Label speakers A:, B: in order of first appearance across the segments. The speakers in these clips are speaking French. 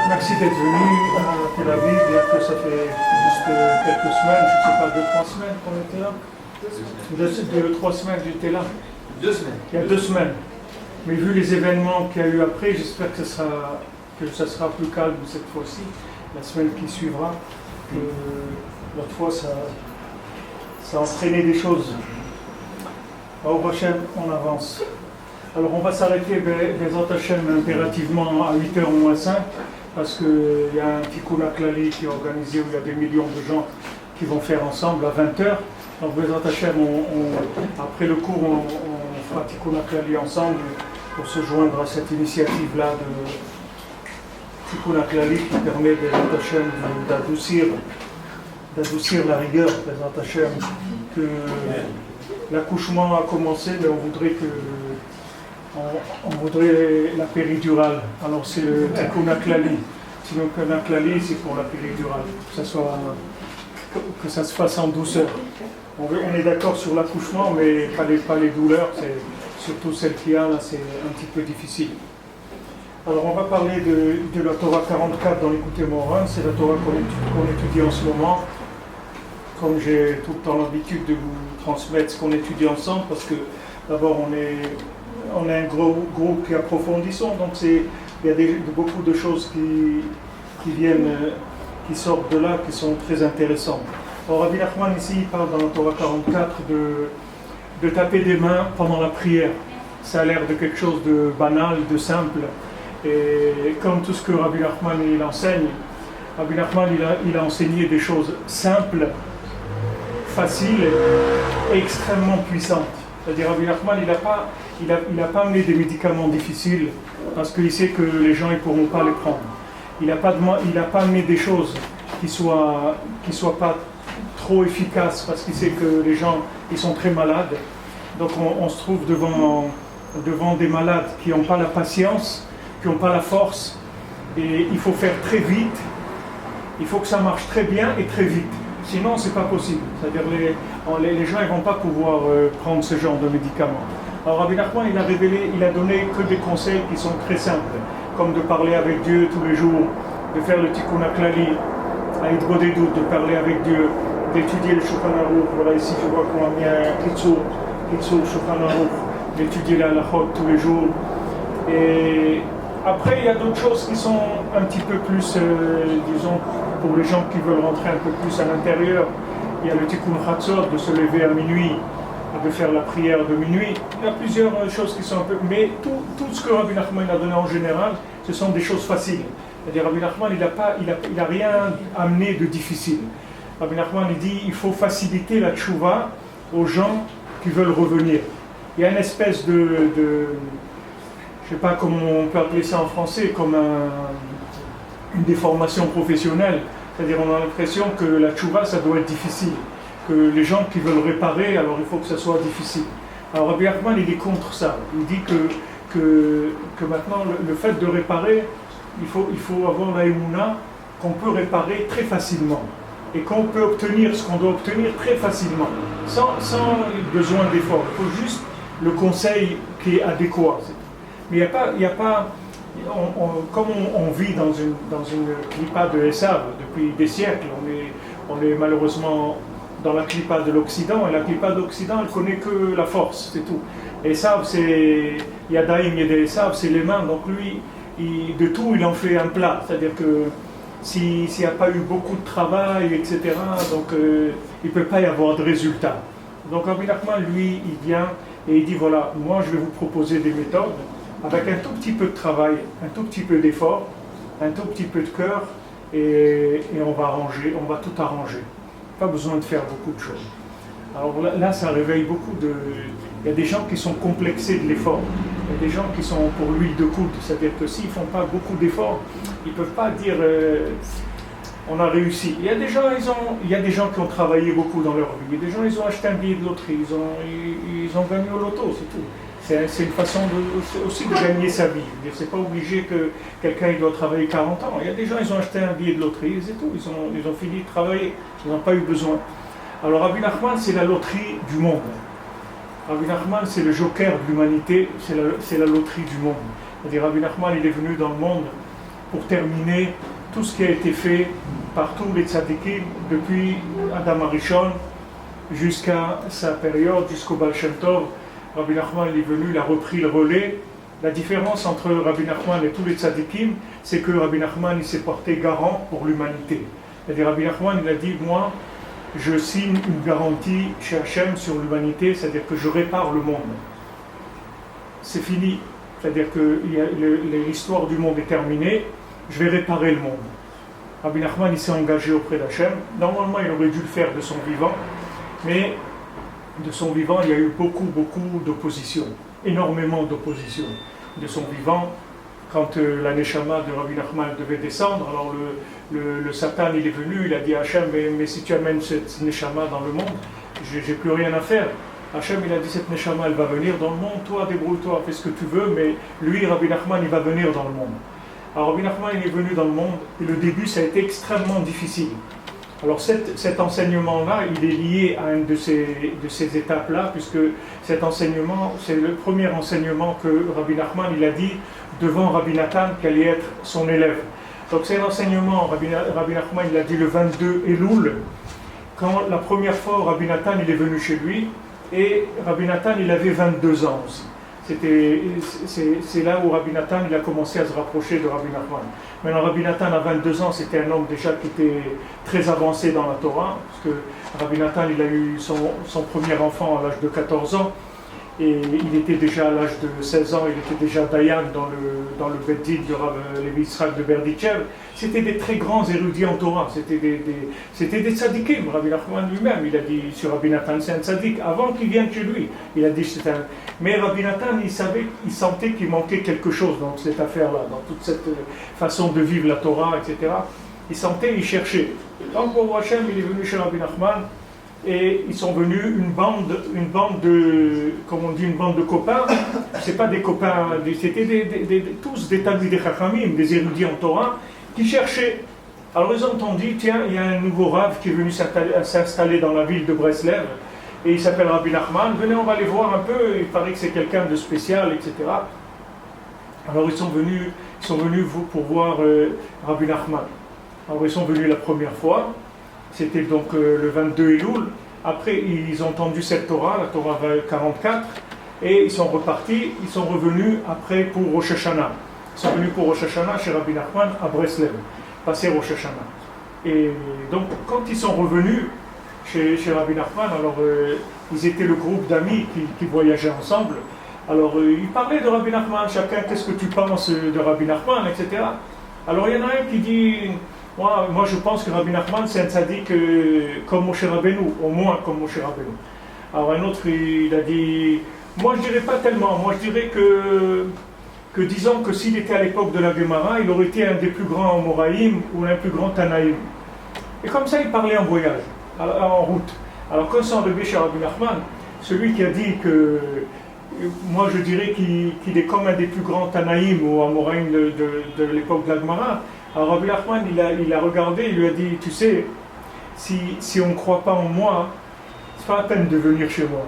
A: Merci d'être venu à Tel Aviv, bien que ça fait juste quelques semaines, je ne sais pas, 2-3 semaines qu'on était là. 2-3 semaines j'étais là.
B: 2 semaines.
A: Il y a 2 semaines. Mais vu les événements qu'il y a eu après, j'espère que ça sera plus calme cette fois-ci, la semaine qui suivra. L'autre fois, ça a entraîné des choses. Au prochain, on avance. Alors on va s'arrêter Bezrat Hashem impérativement à 8h moins 5 parce qu'il y a un Tikkun HaKlali qui est organisé où il y a des millions de gens qui vont faire ensemble à 20h. Donc Bezrat Hashem, après le cours, on fera Tikkun HaKlali ensemble pour se joindre à cette initiative-là de Tikkun HaKlali qui permet Bezrat Hashem d'adoucir la rigueur, Bezrat Hashem, que l'accouchement a commencé, mais on voudrait la péridurale. Alors c'est le Tikkun HaKlali. Sinon, Tikkun HaKlali, c'est pour la péridurale, que ça se fasse en douceur. On est d'accord sur l'accouchement, mais pas les douleurs, c'est surtout celle qu'il y a là, c'est un petit peu difficile. Alors on va parler de la Torah 44 dans l'Écoutez Moran, c'est la Torah qu'on étudie en ce moment. Comme j'ai tout le temps l'habitude de vous transmettre ce qu'on étudie ensemble, parce que d'abord on est un gros groupe qui approfondissons, donc il y a beaucoup de choses qui sortent de là, qui sont très intéressantes. Alors Rabbi Nachman ici il parle dans la Torah 44 de taper des mains pendant la prière. Ça a l'air de quelque chose de banal, de simple, et comme tout ce que Rabbi Nachman il enseigne, Rabbi Nachman il a enseigné des choses simples, facile et extrêmement puissante. C'est-à-dire Rabbi Nachman, il n'a pas amené des médicaments difficiles parce qu'il sait que les gens ne pourront pas les prendre. Il n'a pas amené des choses qui soient pas trop efficaces parce qu'il sait que les gens ils sont très malades. Donc on se trouve devant des malades qui n'ont pas la patience, qui n'ont pas la force, et il faut faire très vite. Il faut que ça marche très bien et très vite. Sinon, c'est pas possible. C'est-à-dire les gens ne vont pas pouvoir prendre ce genre de médicaments. Alors Rabbi Nachman, il a donné que des conseils qui sont très simples, comme de parler avec Dieu tous les jours, de faire le Tikkun HaKlali, à Hitbodedut, de parler avec Dieu, d'étudier le Shulchan Aruch. Voilà, ici je vois qu'on a mis un Kitzur Shulchan Aruch, d'étudier la halachot tous les jours. Et après, il y a d'autres choses qui sont un petit peu plus, disons, pour les gens qui veulent rentrer un peu plus à l'intérieur. Il y a le Tikkun Chatzot, de se lever à minuit, de faire la prière de minuit. Il y a plusieurs choses qui sont un peu... Mais tout ce que Rabbi Nachman a donné en général, ce sont des choses faciles. C'est-à-dire Rabbi Nachman, il n'a rien amené de difficile. Rabbi Nachman, il dit il faut faciliter la tchouva aux gens qui veulent revenir. Il y a une espèce de je ne sais pas comment on peut appeler ça en français, comme une déformation professionnelle. C'est-à-dire on a l'impression que la tchouva, ça doit être difficile. Que les gens qui veulent réparer, alors il faut que ça soit difficile. Alors Rabbi Nachman, il est contre ça. Il dit que maintenant, le fait de réparer, il faut avoir la émouna qu'on peut réparer très facilement. Et qu'on peut obtenir ce qu'on doit obtenir très facilement, sans besoin d'effort. Il faut juste le conseil qui est adéquat. Mais il n'y a pas comme on vit dans une clipa de Esav depuis des siècles, on est malheureusement dans la clipa de l'Occident, et la clipa de l'Occident, elle connaît que la force, c'est tout. Esav, c'est Yadaïm Yedé Esav, c'est les mains, donc lui, de tout, il en fait un plat, c'est-à-dire que s'il n'y a pas eu beaucoup de travail, etc., donc il ne peut pas y avoir de résultat. Donc Rabbi Nachman, lui, il vient et il dit, voilà, moi je vais vous proposer des méthodes, avec un tout petit peu de travail, un tout petit peu d'effort, un tout petit peu de cœur, et on va tout arranger. Pas besoin de faire beaucoup de choses. Alors là, ça réveille beaucoup de... Il y a des gens qui sont complexés de l'effort. Il y a des gens qui sont pour l'huile de coude. C'est-à-dire que s'ils ne font pas beaucoup d'efforts, ils ne peuvent pas dire on a réussi. Il y a des gens qui ont travaillé beaucoup dans leur vie. Il y a des gens ils ont acheté un billet de loterie, ils ont gagné au loto, c'est tout. C'est une façon aussi de gagner sa vie. C'est pas obligé que quelqu'un il doit travailler 40 ans. Il y a des gens ils ont acheté un billet de loterie, c'est tout. Ils ont fini de travailler, ils n'ont pas eu besoin. Alors Rabbi Nachman, c'est la loterie du monde. Rabbi Nachman, c'est le joker de l'humanité, c'est la loterie du monde. C'est-à-dire, Rabbi Nachman, il est venu dans le monde pour terminer tout ce qui a été fait par tous les tzadikim depuis Adam Arishon jusqu'à sa période, jusqu'au Baal Shem Tov. Rabbi Nachman, il est venu, il a repris le relais. La différence entre Rabbi Nachman et tous les tzadikim, c'est que Rabbi Nachman, il s'est porté garant pour l'humanité. C'est-à-dire, Rabbi Nachman, il a dit, moi, je signe une garantie chez Hachem sur l'humanité, c'est-à-dire que je répare le monde. C'est fini. C'est-à-dire que l'histoire du monde est terminée, je vais réparer le monde. Rabbi Nachman, il s'est engagé auprès d'Hachem. Normalement, il aurait dû le faire de son vivant, mais de son vivant, il y a eu beaucoup d'opposition, énormément d'opposition. De son vivant, quand la Neshama de Rabbi Nachman devait descendre, alors le Satan, il est venu, il a dit à Hachem, mais si tu amènes cette Neshama dans le monde, j'ai plus rien à faire. Hachem, il a dit, cette Neshama, elle va venir dans le monde, toi, débrouille-toi, fais ce que tu veux, mais lui, Rabbi Nachman, il va venir dans le monde. Alors Rabbi Nachman, il est venu dans le monde, et le début, ça a été extrêmement difficile. Alors cet enseignement-là, il est lié à une de ces étapes-là, puisque cet enseignement, c'est le premier enseignement que Rabbi Nachman, il a dit devant Rabbi Nathan, qui allait être son élève. Donc c'est un enseignement, Rabbi Nachman, il a dit le 22 Elul, quand la première fois Rabbi Nathan, il est venu chez lui, et Rabbi Nathan, il avait 22 ans aussi. C'est là où Rabbi Nathan, il a commencé à se rapprocher de Rabbi Nachman. Maintenant, Rabbi Nathan, à 22 ans, c'était un homme déjà qui était très avancé dans la Torah, parce que Rabbi Nathan, il a eu son premier enfant à l'âge de 14 ans, et il était déjà à l'âge de 16 ans, il était déjà Dayan dans le Beit Din de Lévi Yitzhak de Berditchev. C'était des très grands érudits en Torah, c'était des tzadikim. Rabbi Nachman lui-même, il a dit sur Rabbi Nathan, c'est un tzadik, avant qu'il vienne chez lui. Il a dit c'est un... Mais Rabbi Nathan, il sentait qu'il manquait quelque chose dans cette affaire-là, dans toute cette façon de vivre la Torah, etc. Il sentait, il cherchait. Donc, pour Hachem, il est venu chez Rabbi Nachman, et ils sont venus une bande de, comme on dit, une bande de copains. C'est pas des copains, c'était tous des talmidei chachamim, des érudits en Torah, qui cherchaient. Alors ils ont entendu, tiens, il y a un nouveau rav qui est venu s'installer dans la ville de Breslev, et il s'appelle Rabbi Nachman, venez, on va aller voir un peu, il paraît que c'est quelqu'un de spécial, etc. Alors ils sont venus pour voir Rabbi Nachman. Alors ils sont venus la première fois, c'était donc le 22 Elul. Après ils ont entendu cette Torah, la Torah 44, et ils sont repartis, ils sont revenus après pour Rosh Hashanah. Ils sont venus pour Rosh Hashanah chez Rabbi Nachman à Breslev, passer Rosh Hashanah. Et donc quand ils sont revenus chez Rabbi Nachman, alors ils étaient le groupe d'amis qui voyageaient ensemble. Alors ils parlaient de Rabbi Nachman, chacun, qu'est-ce que tu penses de Rabbi Nachman, etc. Alors il y en a un qui dit, moi je pense que Rabbi Nachman c'est un tzaddik comme Moshe Rabbeinu, au moins comme Moshe Rabbeinu. Alors un autre il a dit, moi je dirais pas tellement, moi je dirais que disons que s'il était à l'époque de la Gemara, il aurait été un des plus grands Amoraïm ou un plus grand Tanaïm. Et comme ça il parlait en voyage, en route. Alors quand ils sont arrivés chez Rabbi Nachman, celui qui a dit que moi je dirais qu'il est comme un des plus grands Tanaïm ou Amoraïm de l'époque de la Gemara. Alors Rabbi Nachman il a regardé, il lui a dit, tu sais, si on ne croit pas en moi, c'est pas la peine de venir chez moi.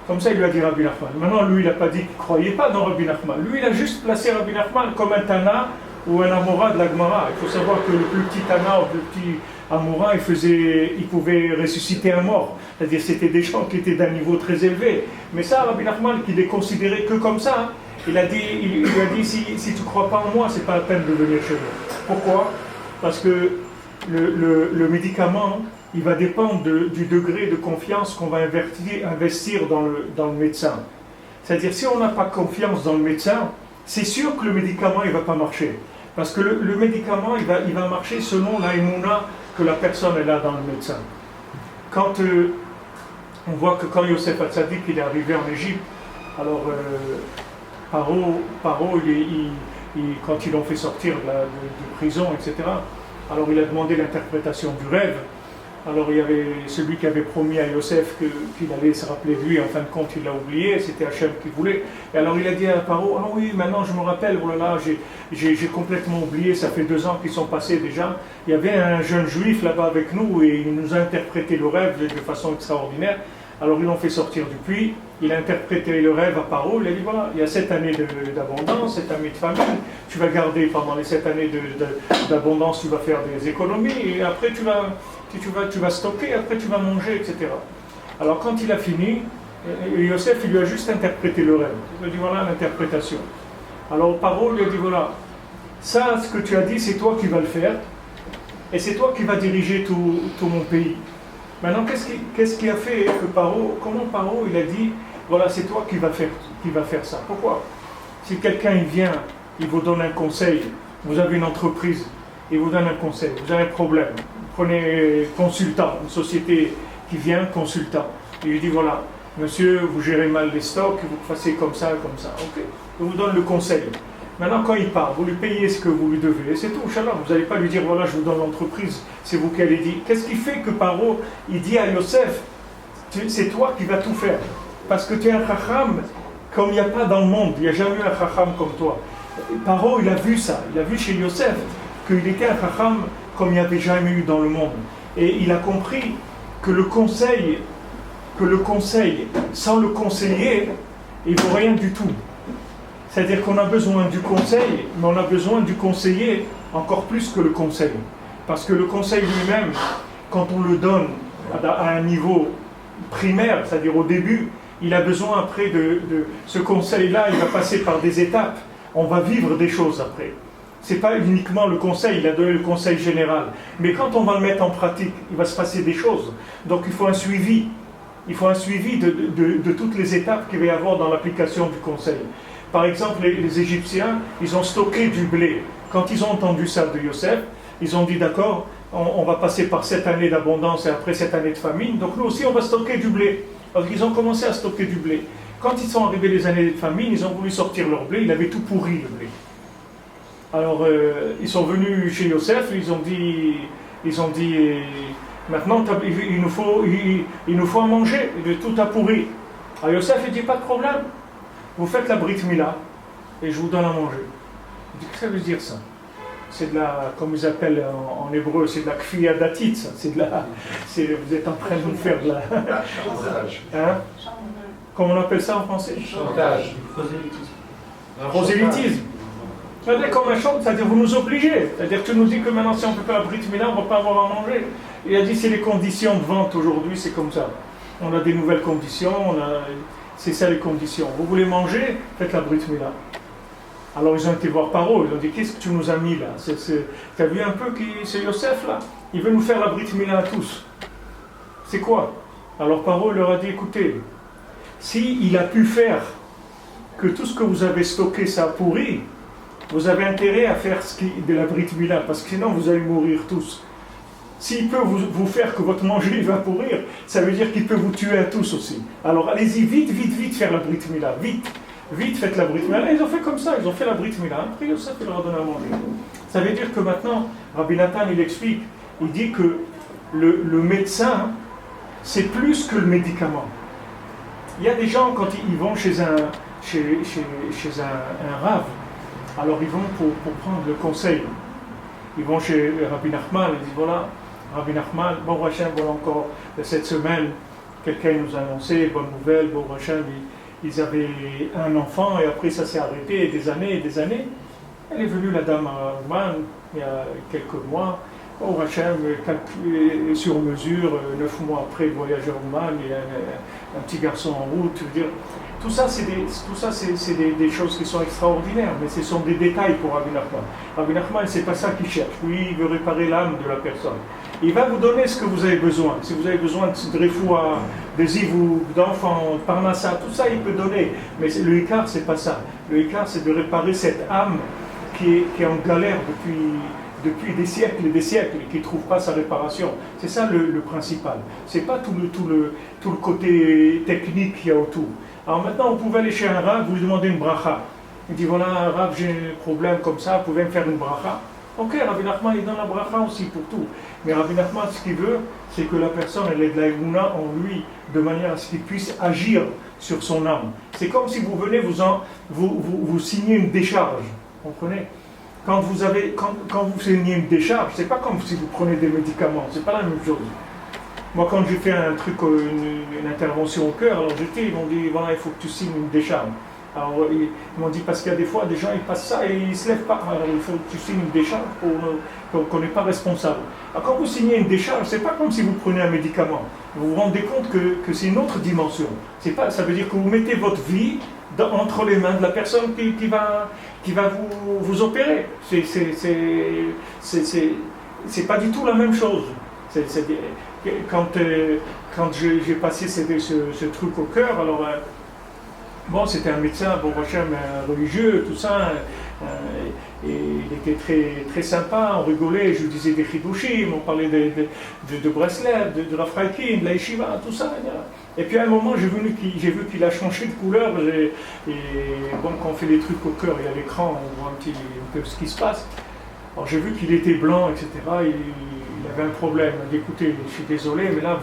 A: Comme ça il lui a dit Rabbi Nachman. Maintenant lui il n'a pas dit qu'il ne croyait pas dans Rabbi Nachman. Lui il a juste placé Rabbi Nachman comme un Tana ou un Amora de la Gemara. Il faut savoir que le plus petit Tana ou le plus petit Amora, il pouvait ressusciter un mort. C'est-à-dire c'était des gens qui étaient d'un niveau très élevé. Mais ça, Rabbi Nachman, qui les considérait que comme ça, il lui a dit, si tu ne crois pas en moi, c'est pas la peine de venir chez moi. Pourquoi? Parce que le médicament, il va dépendre du degré de confiance qu'on va investir dans le médecin. C'est-à-dire, si on n'a pas confiance dans le médecin, c'est sûr que le médicament, il ne va pas marcher. Parce que le médicament, il va marcher selon la émouna que la personne elle a dans le médecin. Quand on voit que quand Yosef Hatzadik il est arrivé en Égypte, alors Paro quand ils l'ont fait sortir de prison, etc., alors il a demandé l'interprétation du rêve. Alors il y avait celui qui avait promis à Yosef qu'il allait se rappeler de lui, en fin de compte il l'a oublié, c'était Hachem qui voulait. Et alors il a dit à Paro, ah oui, maintenant je me rappelle, oh là là, j'ai complètement oublié, ça fait 2 ans qu'ils sont passés déjà. Il y avait un jeune juif là-bas avec nous et il nous a interprété le rêve de façon extraordinaire. Alors ils l'ont fait sortir du puits, il a interprété le rêve à Paro, il a dit voilà, il y a 7 années d'abondance, 7 années de famine, tu vas garder pendant les 7 années d'abondance, tu vas faire des économies, et après tu vas stocker, après tu vas manger, etc. Alors quand il a fini, Yosef il lui a juste interprété le rêve, il lui a dit voilà l'interprétation. Alors Paro lui a dit voilà, ça ce que tu as dit c'est toi qui vas le faire, et c'est toi qui vas diriger tout mon pays. Maintenant, qu'est-ce qui a fait que comment Paro il a dit, voilà, c'est toi qui va faire ça. Pourquoi? Si quelqu'un il vient, il vous donne un conseil, vous avez une entreprise, il vous donne un conseil, vous avez un problème, prenez consultant, une société qui vient, consultant, il lui dit, voilà, monsieur, vous gérez mal les stocks, vous fassiez comme ça, ok, il vous donne le conseil. Maintenant, quand il part, vous lui payez ce que vous lui devez, et c'est tout, Inch'Allah. Vous n'allez pas lui dire, voilà, je vous donne l'entreprise, c'est vous qui allez dire. Qu'est-ce qui fait que Paro, il dit à Yosef, c'est toi qui vas tout faire. Parce que tu es un chacham comme il n'y a pas dans le monde, il n'y a jamais eu un chacham comme toi. Paro, il a vu ça, il a vu chez Yosef qu'il était un chacham comme il n'y avait jamais eu dans le monde. Et il a compris que le conseil, sans le conseiller, il ne vaut rien du tout. C'est-à-dire qu'on a besoin du conseil, mais on a besoin du conseiller encore plus que le conseil. Parce que le conseil lui-même, quand on le donne à un niveau primaire, c'est-à-dire au début, il a besoin après de ce conseil-là, il va passer par des étapes. On va vivre des choses après. Ce n'est pas uniquement le conseil, il a donné le conseil général. Mais quand on va le mettre en pratique, il va se passer des choses. Donc il faut un suivi. Il faut un suivi de toutes les étapes qu'il va y avoir dans l'application du conseil. Par exemple, les Égyptiens, ils ont stocké du blé. Quand ils ont entendu ça de Yosef, ils ont dit d'accord, on va passer par 7 années d'abondance et après 7 années de famine, donc nous aussi on va stocker du blé. Donc ils ont commencé à stocker du blé. Quand ils sont arrivés les années de famine, ils ont voulu sortir leur blé, il avait tout pourri le blé. Alors ils sont venus chez Yosef, ils ont dit maintenant il nous faut à manger, tout a pourri. Alors Yosef il dit pas de problème. Vous faites la Brit Mila et je vous donne à manger. Qu'est-ce que ça veut dire ça? C'est de la, comme ils appellent en hébreu, c'est de la kfiya datit, ça. Vous êtes en train de nous faire de la... Chantage. Hein? Comment on appelle ça en français?
B: Chantage.
A: Prosélytisme. C'est-à-dire comme un chant, c'est-à-dire vous nous obligez. C'est-à-dire tu nous dis que maintenant si on ne peut pas la Brit Mila, on ne va pas avoir à manger. Il a dit c'est les conditions de vente aujourd'hui, c'est comme ça. On a des nouvelles conditions, c'est ça les conditions. Vous voulez manger, faites la Brit Mila. Alors ils ont été voir Paro, ils ont dit qu'est-ce que tu nous as mis là? Tu as vu un peu qui c'est Yosef là? Il veut nous faire la Brit Mila à tous. C'est quoi? Alors Paro leur a dit écoutez, s'il a pu faire que tout ce que vous avez stocké ça a pourri, vous avez intérêt à faire de la Brit Mila, parce que sinon vous allez mourir tous. S'il peut vous faire que votre manger va pourrir, ça veut dire qu'il peut vous tuer à tous aussi. Alors allez-y, vite faire la Brit Mila, vite faites la Brit Mila. Et ils ont fait comme ça, ils ont fait la Brit Mila. Après Yosef il leur a donné à manger. Ça veut dire que maintenant, Rabbi Nathan il explique, il dit que le médecin, c'est plus que le médicament. Il y a des gens quand ils vont chez un rave, alors ils vont pour prendre le conseil. Ils vont chez Rabbi Nachman, ils disent voilà, Rabbi Nachman, bon Hachem, voilà encore cette semaine, quelqu'un nous a annoncé, bonne nouvelle, bon Hachem, ils avaient un enfant et après ça s'est arrêté, et des années. Elle est venue, la dame à Ouman, il y a quelques mois, bon Hachem, calculé sur mesure, 9 mois après le voyage à Ouman, il y a un petit garçon en route, je veux dire. Tout ça, c'est des choses qui sont extraordinaires, mais ce sont des détails pour Rabbi Nachman. Rabbi Nachman, c'est pas ça qu'il cherche. Lui, il veut réparer l'âme de la personne. Il va vous donner ce que vous avez besoin. Si vous avez besoin de refoua, de zivou, d'enfants, de parnassa, tout ça, il peut donner. Mais le hikar, c'est pas ça. Le hikar, c'est de réparer cette âme qui est en galère depuis des siècles et des siècles et qui ne trouve pas sa réparation. C'est ça le principal. C'est pas tout le côté technique qu'il y a autour. Alors maintenant, vous pouvez aller chez un rave, vous lui demandez une bracha. Il dit voilà, rave, j'ai un problème comme ça, vous pouvez me faire une bracha? Ok, Rabbi Nachman, il donne la bracha aussi pour tout. Mais Rabbi Nachman, ce qu'il veut, c'est que la personne, elle ait de la émouna en lui, de manière à ce qu'il puisse agir sur son âme. C'est comme si vous venez, vous signez une décharge. Vous comprenez? Quand vous signez une décharge, c'est pas comme si vous prenez des médicaments, c'est pas la même chose. Moi, quand j'ai fait un truc, une intervention au cœur, alors j'étais, ils m'ont dit, voilà, il faut que tu signes une décharge. Alors, ils m'ont dit, parce qu'il y a des fois, des gens, ils passent ça et ils ne se lèvent pas. Alors, il faut que tu signes une décharge pour qu'on n'est pas responsable. Alors, quand vous signez une décharge, c'est pas comme si vous prenez un médicament. Vous vous rendez compte que c'est une autre dimension. C'est pas, ça veut dire que vous mettez votre vie entre les mains de la personne qui va vous opérer. C'est pas du tout la même chose. Quand j'ai passé ce truc au cœur, alors bon, c'était un médecin, bon, religieux, tout ça, et il était très, très sympa, on rigolait, je lui disais des chidushim, on parlait de Breslev, de la Fraikin, de la Yeshiva, tout ça. Et puis à un moment, j'ai vu qu'il a changé de couleur, et bon, quand on fait des trucs au cœur, il y a l'écran, on voit un peu ce qui se passe. Alors j'ai vu qu'il était blanc, etc. Il avait un problème. Il dit, écoutez, je suis désolé, mais là,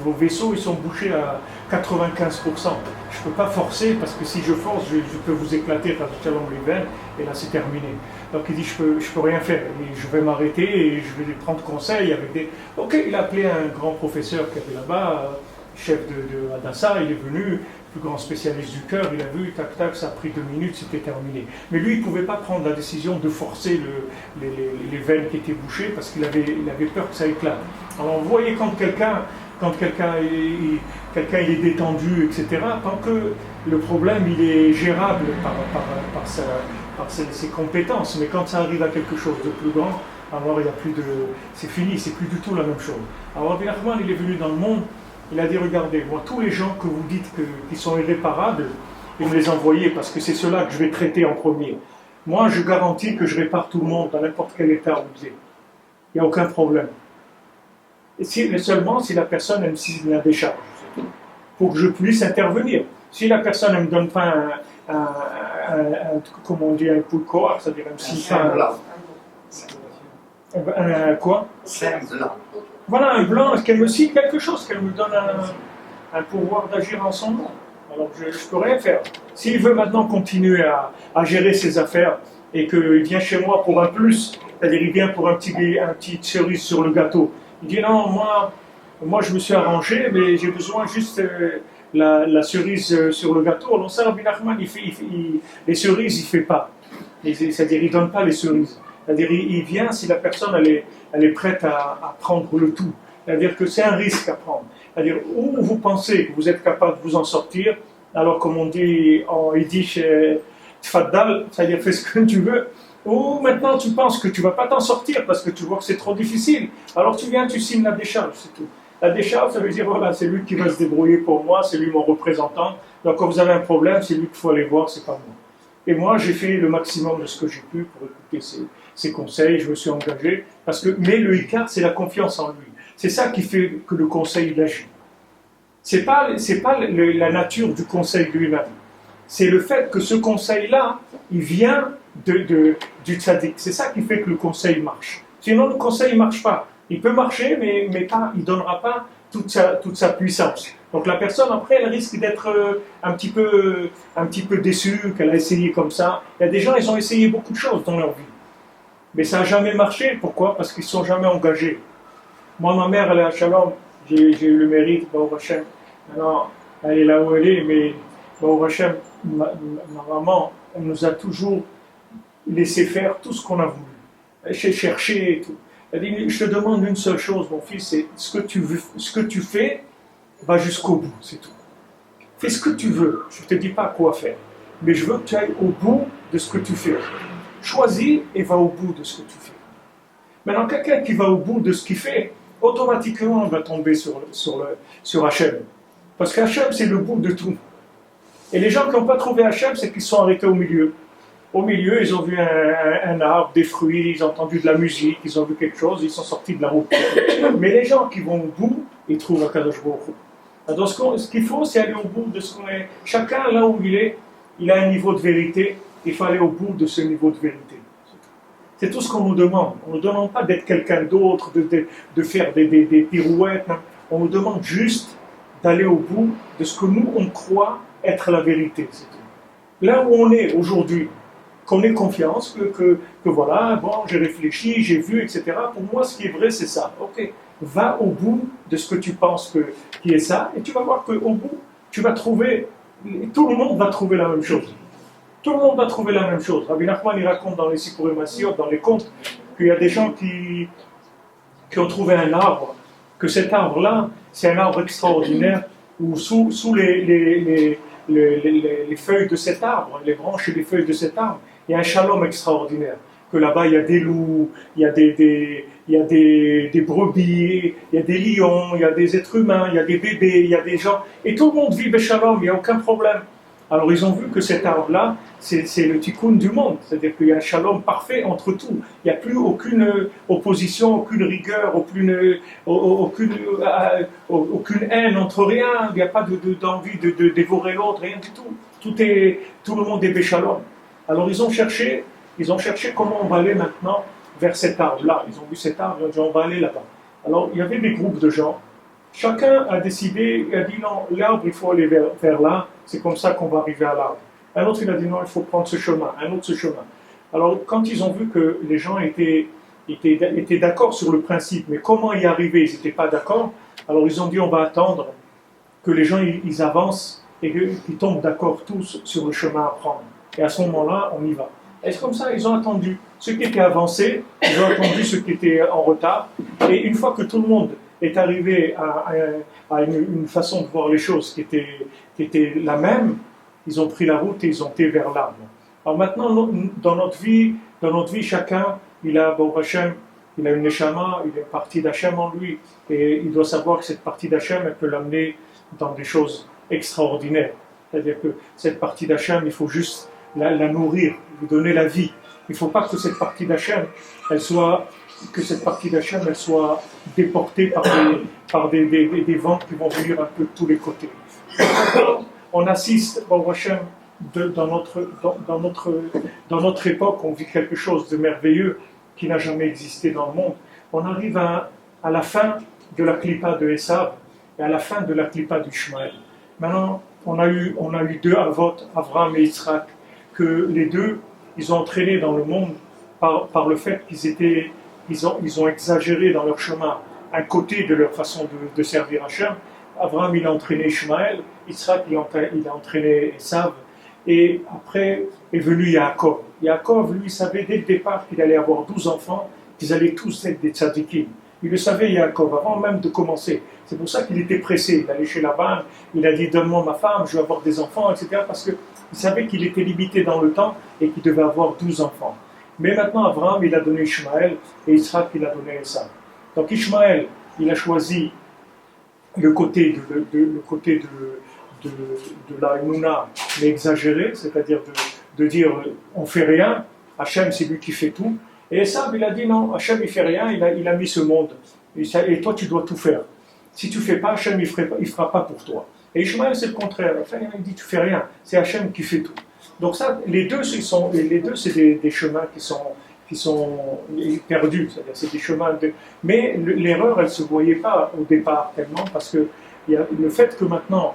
A: vos vaisseaux, ils sont bouchés à 95%. Je ne peux pas forcer, parce que si je force, je peux vous éclater les veines, et là, c'est terminé. Donc il dit, je peux rien faire. Je vais m'arrêter et je vais prendre conseil avec des... Ok, il a appelé un grand professeur qui était là-bas, chef de Hadassah, il est venu, plus grand spécialiste du cœur, il a vu, tac, tac, ça a pris 2 minutes, c'était terminé. Mais lui, il ne pouvait pas prendre la décision de forcer les veines qui étaient bouchées parce qu'il avait peur que ça éclate. Alors vous voyez quand quelqu'un il est détendu, etc., tant que le problème il est gérable par ses compétences, mais quand ça arrive à quelque chose de plus grand, alors il y a plus de... c'est fini, c'est plus du tout la même chose. Alors Rabbi Nachman, il est venu dans le monde, il a dit, regardez, moi, tous les gens que vous dites qui sont irréparables, vous me les envoyez parce que c'est ceux-là que je vais traiter en premier. Moi, je garantis que je répare tout le monde dans n'importe quel état où vous êtes. Il n'y a aucun problème. Et seulement si la personne elle me signe la décharge, pour que je puisse intervenir. Si la personne ne me donne pas comment on dit, un coup de corps, c'est-à-dire un signe quoi? Voilà, un blanc, qu'elle me cite quelque chose, qu'elle me donne un pouvoir d'agir en son nom. Alors je ne peux rien faire. S'il veut maintenant continuer à gérer ses affaires et qu'il vient chez moi pour un plus, c'est-à-dire il vient pour un petit cerise sur le gâteau, il dit non, moi je me suis arrangé, mais j'ai besoin juste la cerise sur le gâteau. Alors ça, Rabbi Nachman, les cerises, il ne fait pas. C'est-à-dire il ne donne pas les cerises. C'est-à-dire il vient si la personne elle est prête à prendre le tout. C'est-à-dire que c'est un risque à prendre. C'est-à-dire où vous pensez que vous êtes capable de vous en sortir, alors comme on dit en yiddish, tfaddal, c'est-à-dire fais ce que tu veux, ou maintenant tu penses que tu ne vas pas t'en sortir parce que tu vois que c'est trop difficile, alors tu viens, tu signes la décharge, c'est tout. La décharge, ça veut dire voilà, c'est lui qui va se débrouiller pour moi, c'est lui mon représentant, donc quand vous avez un problème, c'est lui qu'il faut aller voir, c'est pas moi. Et moi, j'ai fait le maximum de ce que j'ai pu pour écouter ses conseils, je me suis engagé, mais le Icar, c'est la confiance en lui. C'est ça qui fait que le conseil agit. C'est pas la nature du conseil lui-même. C'est le fait que ce conseil-là, il vient du tzaddik. C'est ça qui fait que le conseil marche. Sinon, le conseil ne marche pas. Il peut marcher, mais il ne donnera pas toute sa puissance. Donc la personne, après, elle risque d'être un petit peu déçue, qu'elle a essayé comme ça. Il y a des gens, ils ont essayé beaucoup de choses dans leur vie. Mais ça n'a jamais marché. Pourquoi? Parce qu'ils ne sont jamais engagés. Moi, ma mère, elle est à Shalom. J'ai eu le mérite, Baruch Hashem. Alors, elle est là où elle est, mais Baruch Hashem, ma maman, elle nous a toujours laissé faire tout ce qu'on a voulu. J'ai cherché et tout. Elle dit, je te demande une seule chose, mon fils, c'est ce que tu fais, va jusqu'au bout, c'est tout. Fais ce que tu veux, je ne te dis pas quoi faire, mais je veux que tu ailles au bout de ce que tu fais. Choisis et va au bout de ce que tu fais. Maintenant, quelqu'un qui va au bout de ce qu'il fait, automatiquement, il va tomber sur Hachem. Parce qu'Hachem, c'est le bout de tout. Et les gens qui n'ont pas trouvé Hachem, c'est qu'ils sont arrêtés au milieu. Au milieu, ils ont vu un arbre, des fruits, ils ont entendu de la musique, ils ont vu quelque chose, ils sont sortis de la route. Mais les gens qui vont au bout, ils trouvent Akadosh Baruch Hu. Donc ce qu'il faut, c'est aller au bout de ce qu'on est. Chacun, là où il est, il a un niveau de vérité, il faut aller au bout de ce niveau de vérité. C'est tout ce qu'on nous demande. On ne nous demande pas d'être quelqu'un d'autre, de faire des pirouettes. Non. On nous demande juste d'aller au bout de ce que nous, on croit être la vérité. C'est tout. Là où on est aujourd'hui, qu'on ait confiance, que voilà, bon, j'ai réfléchi, j'ai vu, etc. Pour moi, ce qui est vrai, c'est ça. Ok. va au bout de ce que tu penses qui est ça, et tu vas voir qu'au bout, tu vas trouver, tout le monde va trouver la même chose. Tout le monde va trouver la même chose. Rabbi Nachman, il raconte dans les Sipurim Asiot, dans les contes, qu'il y a des gens qui ont trouvé un arbre, que cet arbre-là, c'est un arbre extraordinaire, où sous les feuilles de cet arbre, les branches et les feuilles de cet arbre, il y a un shalom extraordinaire. Que là-bas, il y a des loups, il y a des brebis, il y a des lions, il y a des êtres humains, il y a des bébés, il y a des gens, et tout le monde vit Béchalom, il n'y a aucun problème. Alors ils ont vu que cet arbre-là, c'est le tikkun du monde, c'est-à-dire qu'il y a un shalom parfait entre tout. Il n'y a plus aucune opposition, aucune rigueur, aucune haine entre rien, il n'y a pas d'envie de dévorer l'autre, rien du tout. Tout le monde est Béchalom. Alors ils ont cherché comment on va aller maintenant vers cet arbre-là. Ils ont vu cet arbre, ils ont dit on va aller là-bas. Alors il y avait des groupes de gens. Chacun a décidé, il a dit non, l'arbre il faut aller vers là, c'est comme ça qu'on va arriver à l'arbre. Un autre il a dit non, il faut prendre ce chemin, un autre ce chemin. Alors quand ils ont vu que les gens étaient d'accord sur le principe, mais comment y arriver, ils n'étaient pas d'accord, alors ils ont dit on va attendre que les gens ils avancent et qu'ils tombent d'accord tous sur le chemin à prendre. Et à ce moment-là, on y va. Et c'est comme ça, ils ont attendu. Ceux qui étaient avancés, ils ont attendu ceux qui étaient en retard. Et une fois que tout le monde est arrivé à une façon de voir les choses qui était la même, ils ont pris la route et ils ont été vers l'arbre. Alors maintenant, dans notre vie, chacun, il a une neshama, il a une partie d'Hachem en lui, et il doit savoir que cette partie d'Hachem, elle peut l'amener dans des choses extraordinaires. C'est-à-dire que cette partie d'Hachem, il faut juste la nourrir, lui donner la vie. Il ne faut pas que cette partie d'Hachem, elle soit déportée par des vents qui vont venir un peu de tous les côtés. On assiste, Hachem, dans notre époque, on vit quelque chose de merveilleux qui n'a jamais existé dans le monde. On arrive à la fin de la clipa de Esav et à la fin de la clipa d'Ishmaël. Maintenant, on a eu deux avot, Avraham et Yitzhak, que les deux, ils ont entraîné dans le monde par le fait ils ont exagéré dans leur chemin un côté de leur façon de servir Hachem. Avraham, il a entraîné Ishmaël, Yitzhak, il a entraîné Esav, et après est venu Yaakov. Yaakov, lui, savait dès le départ qu'il allait avoir 12 enfants, qu'ils allaient tous être des tzadikim. Il le savait, Yaakov, avant même de commencer. C'est pour ça qu'il était pressé. Il allait chez Laban, il a dit donne-moi ma femme, je veux avoir des enfants, etc. Parce qu'il savait qu'il était limité dans le temps et qu'il devait avoir 12 enfants. Mais maintenant, Abraham, il a donné Ishmaël et Yitzhak, il a donné Esav. Donc Ishmaël, il a choisi le côté de la Emouna, mais exagéré, c'est-à-dire de dire on fait rien, Hachem c'est lui qui fait tout. Et Esav, il a dit non, Hachem il fait rien, il a mis ce monde. Et toi tu dois tout faire. Si tu fais pas, Hachem il fera pas pour toi. Et Ishmaël c'est le contraire. Enfin, il dit tu fais rien, c'est Hachem qui fait tout. Donc ça, les deux c'est des chemins qui sont perdus, c'est-à-dire c'est des chemins mais l'erreur elle se voyait pas au départ tellement parce que il y a le fait que maintenant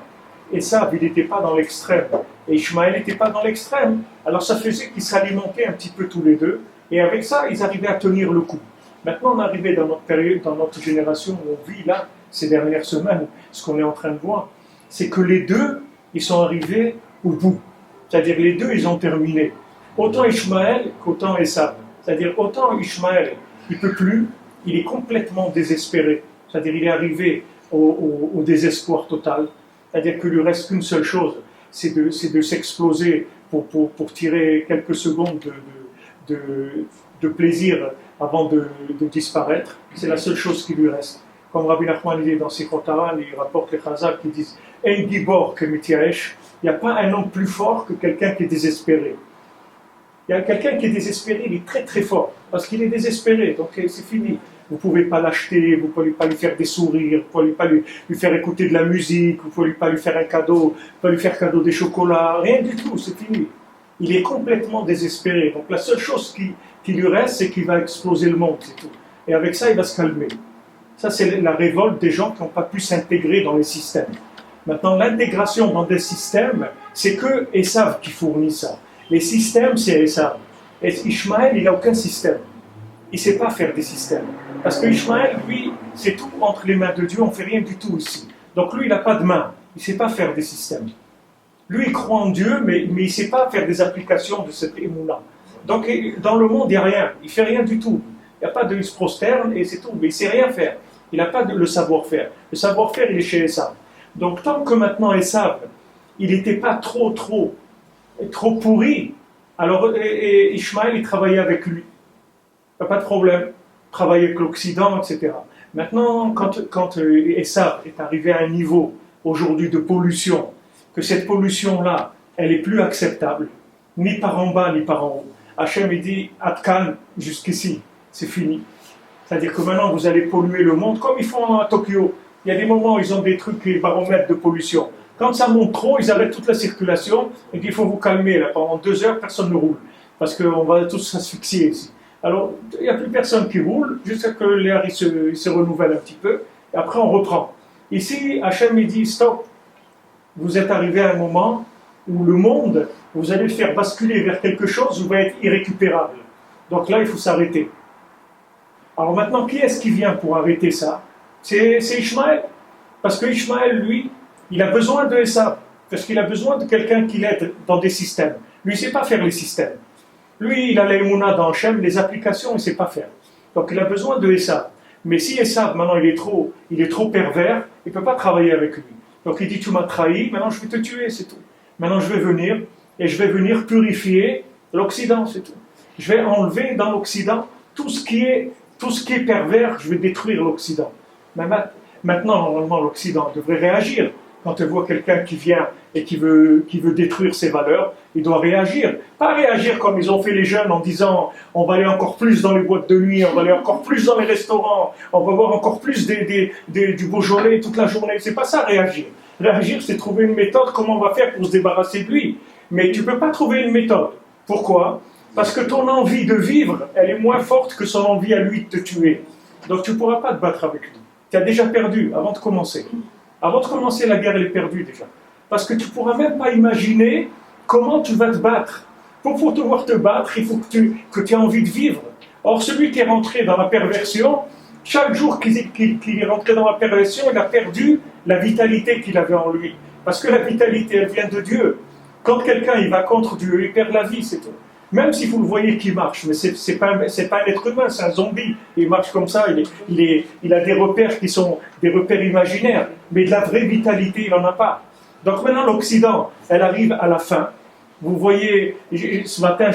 A: Esav il n'était pas dans l'extrême et Ishmaël n'était pas dans l'extrême, alors ça faisait qu'ils s'alimentaient un petit peu tous les deux et avec ça ils arrivaient à tenir le coup. Maintenant on est arrivé dans notre période, dans notre génération où on vit là ces dernières semaines, ce qu'on est en train de voir, c'est que les deux ils sont arrivés au bout. C'est-à-dire les deux, ils ont terminé. Autant Ishmaël qu'autant Esav. C'est-à-dire autant Ishmaël, il ne peut plus, il est complètement désespéré. C'est-à-dire il est arrivé au désespoir total. C'est-à-dire qu'il lui reste qu'une seule chose, c'est de s'exploser pour tirer quelques secondes de plaisir avant de disparaître. C'est la seule chose qui lui reste. Comme Rabbi Nachman dit dans ses Kotaran, il rapporte les Chazal qui disent « En gibor que mitiaesh » il n'y a pas un homme plus fort que quelqu'un qui est désespéré. Il y a quelqu'un qui est désespéré, il est très très fort, parce qu'il est désespéré, donc c'est fini. Vous ne pouvez pas l'acheter, vous ne pouvez pas lui faire des sourires, vous ne pouvez pas lui faire écouter de la musique, vous ne pouvez pas lui faire un cadeau, vous ne pouvez pas lui faire cadeau des chocolats, rien du tout, c'est fini. Il est complètement désespéré. Donc la seule chose qui lui reste, c'est qu'il va exploser le monde, c'est tout. Et avec ça, il va se calmer. Ça, c'est la révolte des gens qui n'ont pas pu s'intégrer dans les systèmes. Maintenant, l'intégration dans des systèmes, c'est que Esav qui fournit ça. Les systèmes, c'est Esav. Et Ishmaël, il n'a aucun système. il ne sait pas faire des systèmes. Parce que Ishmaël, lui, c'est tout entre les mains de Dieu, on ne fait rien du tout ici. Donc lui, il n'a pas de main, il ne sait pas faire des systèmes. Lui, il croit en Dieu, mais il ne sait pas faire des applications de cette émouna. Donc dans le monde, il n'y a rien, il ne fait rien du tout. Il n'y a pas de il se prosterne et c'est tout, mais il ne sait rien faire. Il n'a pas le savoir-faire. Le savoir-faire, il est chez Esav. Donc tant que maintenant Esav, il n'était pas trop pourri, alors Ishmaël, il travaillait avec lui. Il n'y a pas de problème. Travailler avec l'Occident, etc. Maintenant, quand Esav est arrivé à un niveau aujourd'hui de pollution, que cette pollution-là, elle est plus acceptable, ni par en bas, ni par en haut. Hachem, il dit, Atkan, jusqu'ici, c'est fini. C'est-à-dire que maintenant, vous allez polluer le monde, comme ils font à Tokyo. Il y a des moments où ils ont des trucs, les baromètres de pollution. Quand ça monte trop, ils arrêtent toute la circulation, et puis il faut vous calmer, là, pendant 2 heures, personne ne roule, parce qu'on va tous s'asphyxier ici. Alors, il n'y a plus personne qui roule, jusqu'à que l'air il se renouvelle un petit peu, et après on reprend. Ici, Hachem, il dit, stop, vous êtes arrivé à un moment où le monde, vous allez le faire basculer vers quelque chose où va être irrécupérable. Donc là, il faut s'arrêter. Alors maintenant, qui est-ce qui vient pour arrêter ça? C'est Ishmaël. Parce que Ishmaël, lui, il a besoin de Esav. Parce qu'il a besoin de quelqu'un qui l'aide dans des systèmes. Lui, il ne sait pas faire les systèmes. Lui, il a l'émouna dans Hachem, les applications, il ne sait pas faire. Donc il a besoin de Esav. Mais si Esav, maintenant, il est trop pervers, il ne peut pas travailler avec lui. Donc il dit, tu m'as trahi, maintenant je vais te tuer, c'est tout. Maintenant je vais venir, et je vais venir purifier l'Occident, c'est tout. Je vais enlever dans l'Occident tout ce qui est pervers, je vais détruire l'Occident. Mais maintenant, normalement, l'Occident devrait réagir. Quand il voit quelqu'un qui vient et qui veut détruire ses valeurs, il doit réagir. Pas réagir comme ils ont fait les jeunes en disant on va aller encore plus dans les boîtes de nuit, on va aller encore plus dans les restaurants, on va voir encore plus du Beaujolais toute la journée. C'est pas ça réagir. Réagir, c'est trouver une méthode, comment on va faire pour se débarrasser de lui. Mais tu ne peux pas trouver une méthode. Pourquoi? Parce que ton envie de vivre, elle est moins forte que son envie à lui de te tuer. Donc tu ne pourras pas te battre avec lui. Tu as déjà perdu avant de commencer. Avant de commencer, la guerre, elle est perdue déjà. Parce que tu ne pourras même pas imaginer comment tu vas te battre. Pour pouvoir te battre, il faut que tu aies envie de vivre. Or, celui qui est rentré dans la perversion, chaque jour qu'il est rentré dans la perversion, il a perdu la vitalité qu'il avait en lui. Parce que la vitalité, elle vient de Dieu. Quand quelqu'un il va contre Dieu, il perd la vie, c'est tout. Même si vous le voyez qu'il marche, mais c'est pas un être humain, c'est un zombie. Il marche comme ça, il a des repères qui sont des repères imaginaires. Mais de la vraie vitalité, il n'en a pas. Donc maintenant, l'Occident, elle arrive à la fin. Vous voyez, ce matin,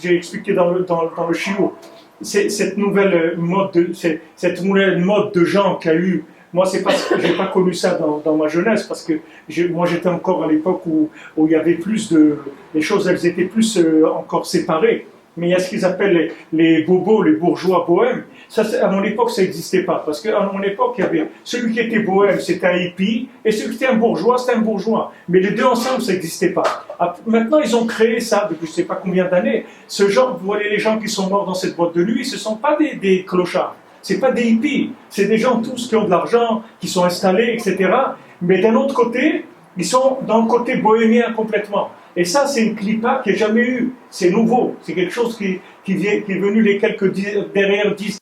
A: j'ai expliqué dans le shiur, cette nouvelle mode de gens qu'il y a eu. Moi, c'est parce que j'ai pas connu ça dans ma jeunesse, parce que moi j'étais encore à l'époque où il y avait plus les choses, elles étaient plus encore séparées. Mais il y a ce qu'ils appellent les bobos, les bourgeois bohèmes. Ça, à mon époque, ça n'existait pas. Parce qu'à mon époque, il y avait celui qui était bohème, c'était un hippie, et celui qui était un bourgeois, c'était un bourgeois. Mais les deux ensemble, ça n'existait pas. Maintenant, ils ont créé ça depuis je ne sais pas combien d'années. Ce genre, vous voyez les gens qui sont morts dans cette boîte de nuit, ce ne sont pas des clochards. Ce n'est pas des hippies. C'est des gens tous qui ont de l'argent, qui sont installés, etc. Mais d'un autre côté, ils sont dans le côté bohémien complètement. Et ça, c'est une clipa qu'il n'y a jamais eu. C'est nouveau. C'est quelque chose qui est venu les quelques derrière 10